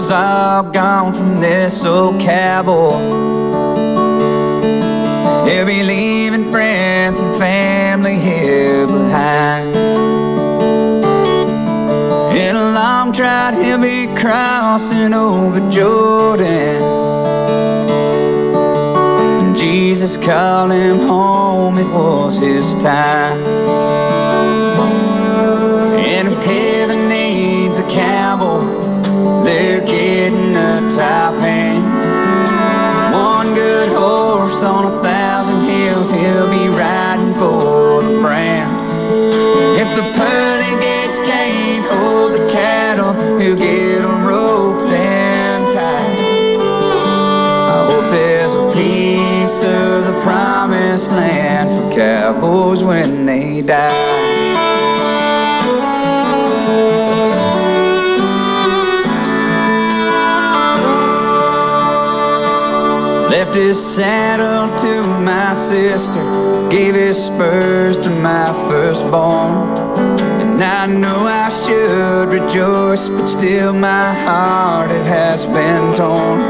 troubles all gone from this old cowboy. He'll be leaving friends and family here behind. In a long trot he'll be crossing over Jordan. And Jesus called him home, it was his time. And if heaven needs a cowboy, they're getting a top hand. One good horse on 1,000 hills, he'll be riding for the brand. If the pearly gates can't hold the cattle, he'll get them roped and tied. I hope there's a piece of the promised land for cowboys when they die. Left his saddle to my sister, gave his spurs to my firstborn. And I know I should rejoice, but still my heart, it has been torn.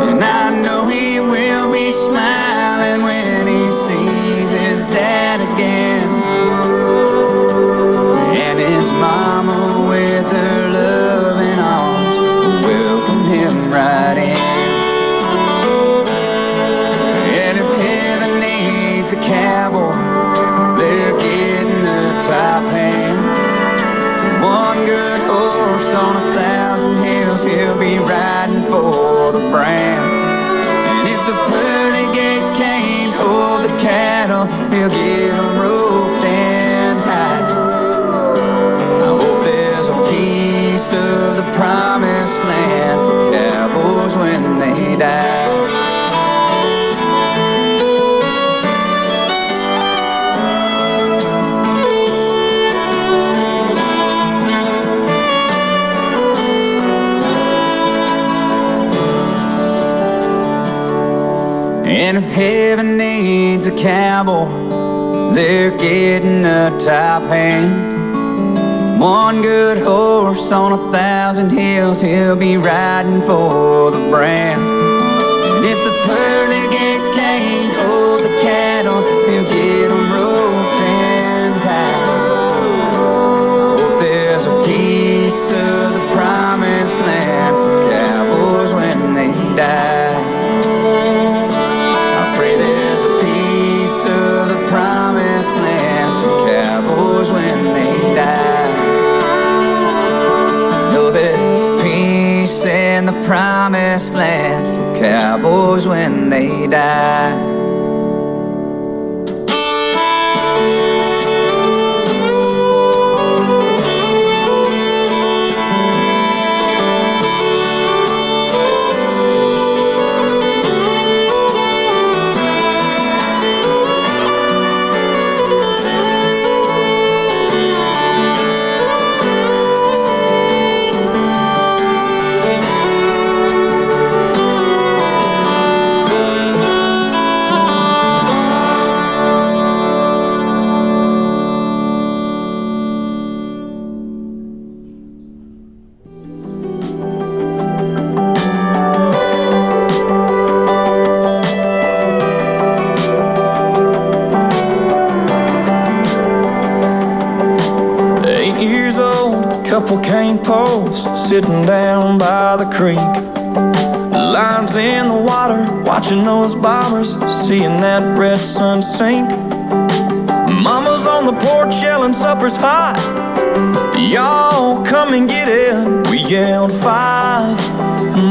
And I know he will be smiling when he sees his dad again, and his mama with her loving arms will welcome him right in. A cowboy, they're getting a top hand. One good horse on 1,000 hills, he'll be riding for the brand. And if the pearly gates can't hold the cattle, he'll get them roped and tied. I hope there's a piece of the promised land for cowboys when they die. And if heaven needs a cowboy, they're getting a top hand. One good horse on 1,000 hills, he'll be riding for the brand. And if the pearly gates can't hold the cattle, he'll get them roped and tied. I hope there's a piece of the promised land for cowboys when they die. Of the promised land for cowboys when they die. Know there's peace in the promised land for cowboys when they die. Couple cane posts sitting down by the creek, lines in the water, watching those bombers, seeing that red sun sink. Mama's on the porch yelling supper's hot, y'all come and get it. We yelled 5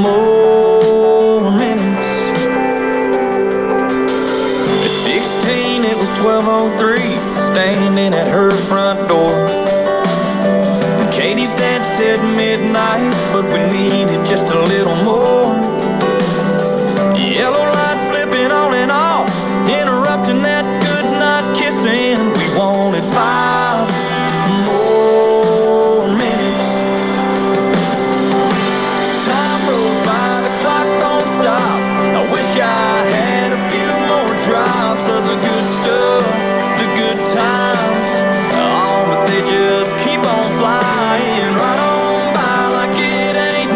more minutes. At 16 it was 12:03, standing at her front door. Katie's dad said midnight, but we needed just a little more. Yellow light flipping on and off, interrupting that good night kissing. We wanted 5 more minutes. Time rolls by, the clock don't stop. I wish I had a few more drops of the good stuff, the good times. Oh, but they just keep on flying right on by like it ain't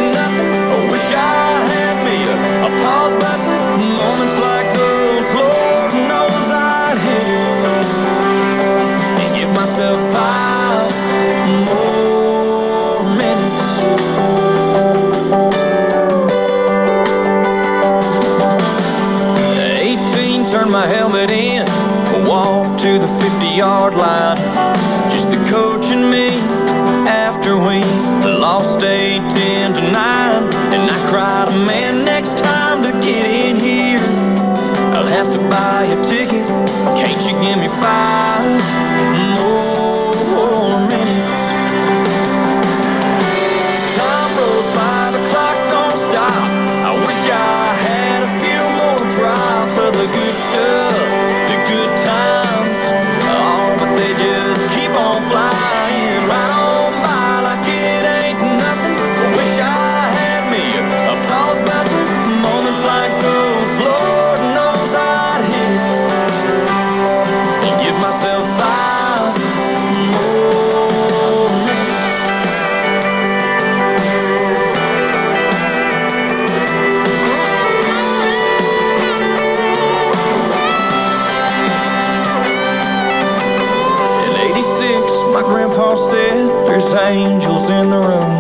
angels in the room.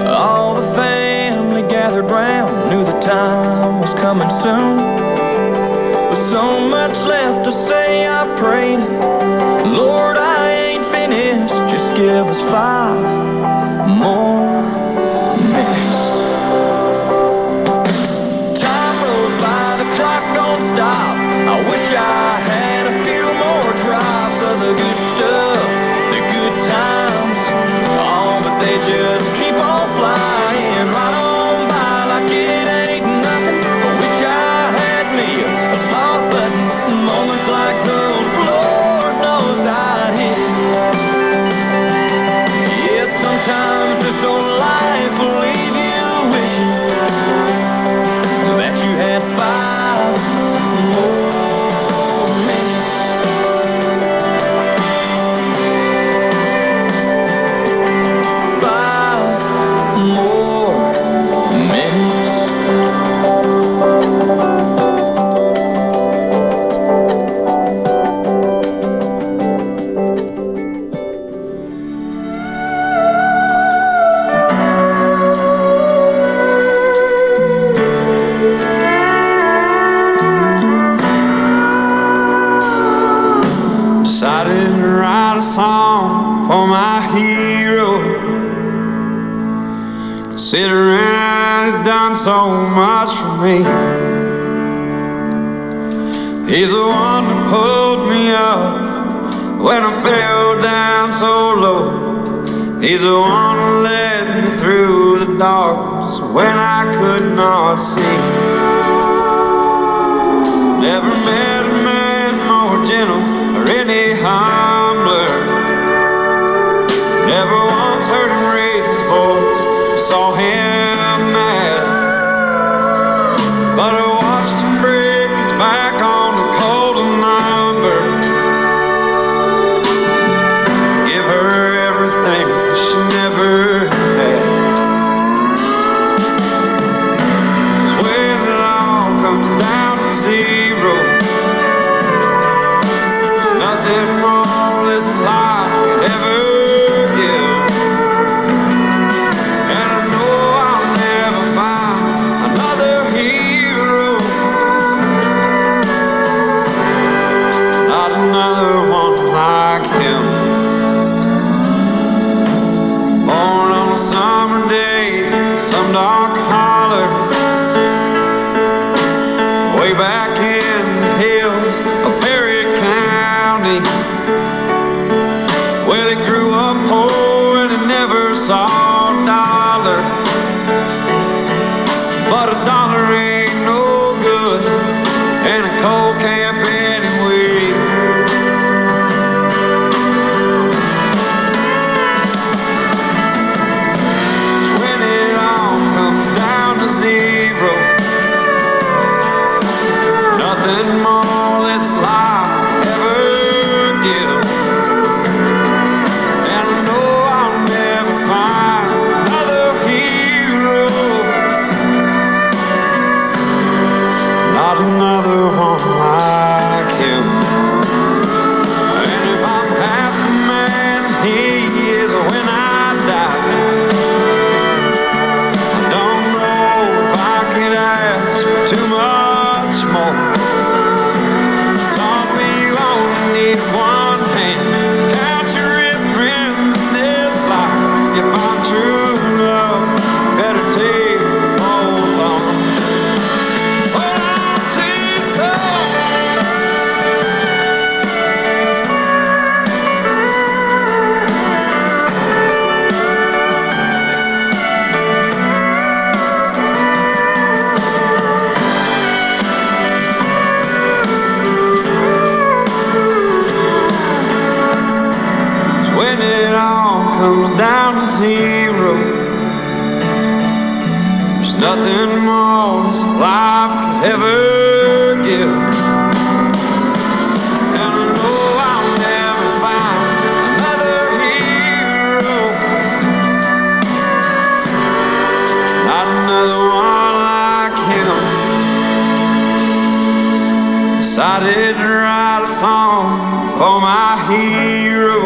All the family gathered round, knew the time was coming soon. With so much left to say, I prayed, Lord, I ain't finished, just give us 5 more minutes. Time rolls by, the clock don't stop. I wish I had a few more drops of the good stuff, the good times. Oh, but they just keep on flying right on by like it ain't nothing. I wish I had me a pause button, moments like those, Lord knows I'd hit it. Yeah, sometimes this old life will leave you wishing that you had 5 more minutes. 5 more minutes. Decided to write a song for my hero, considering he's done so much for me. He's the one that pulled me up when I fell down so low. He's the one that led me through the darkness when I could not see. Never met a man more gentle or any humbler. Never once heard him raise his voice or saw him mad. But I watched him break his back on the cold lumber, give her everything she never had. 'Cause when it all comes down to zero, there's nothing more this life could ever give. And I know I'll never find another hero, not another one like him. Born on a summer day, some dark holler, way back in the hills of Perry County. Well, he grew up poor and he never saw a dollar, but a dollar ain't no good in a cold camp anyway. When it all comes down to zero, nothing more this life could ever give. And I know I'll never find another hero, not another one like him. And if I'm half the man he is when I die, I don't know if I could ask for too much more. Taught me you only need one hand, count your real friends in this life. If I'm true love, better take both arms. Hold on to your soul. When it all comes down to zero, there's nothing more this life could ever give. And I know I'll never find another hero, not another one like him. Decided to write a song for my hero,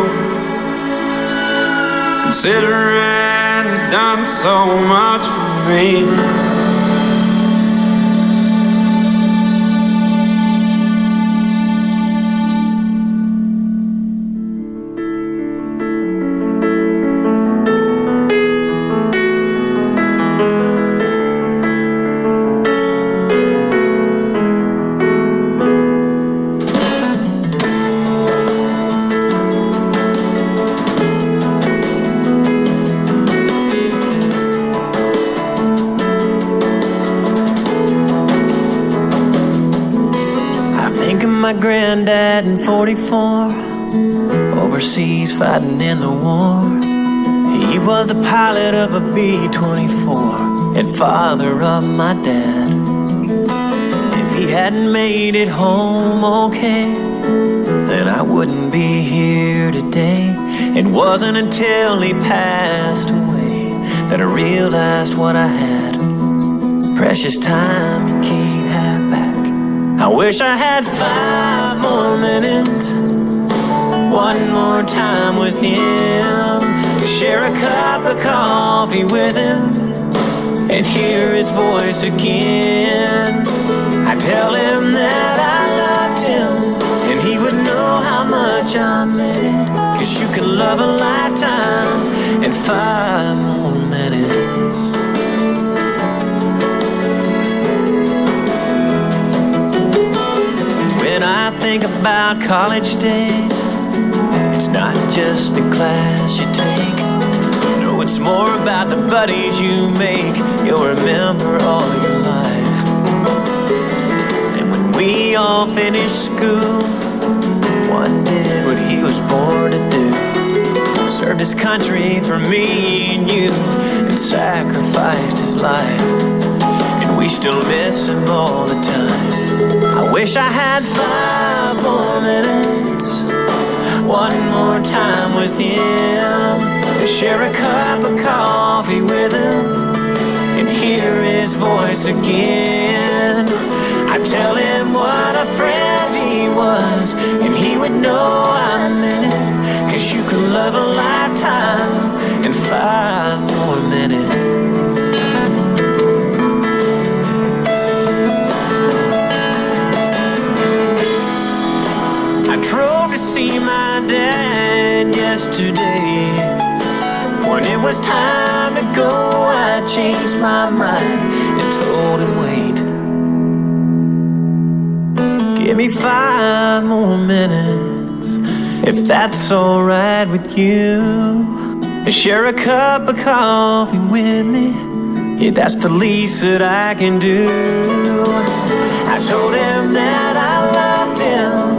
considering he's done so much for me. My granddad in 44, overseas fighting in the war. He was the pilot of a B-24 and father of my dad. If he hadn't made it home okay, then I wouldn't be here today. It wasn't until he passed away that I realized what I had. Precious time you can't have back. I wish I had 5 more minutes, one more time with him, to share a cup of coffee with him and hear his voice again. I tell him that I loved him and he would know how much I meant it, 'cause you can love a lifetime in 5 more minutes. When I think about college days, it's not just the class you take. No, it's more about the buddies you make. You'll remember all your life. And when we all finished school, one did what he was born to do. Served his country for me and you, and sacrificed his life. And we still miss him all the time. I wish I had 5 more minutes, one more time with him, to share a cup of coffee with him and hear his voice again. I'd tell him what a friend he was and he would know I meant it, 'cause you can love a lifetime in 5 more minutes. I drove to see my dad yesterday. When it was time to go, I changed my mind and told him wait. Give me 5 more minutes, if that's alright with you. Share a cup of coffee with me, yeah, that's the least that I can do. I told him that I loved him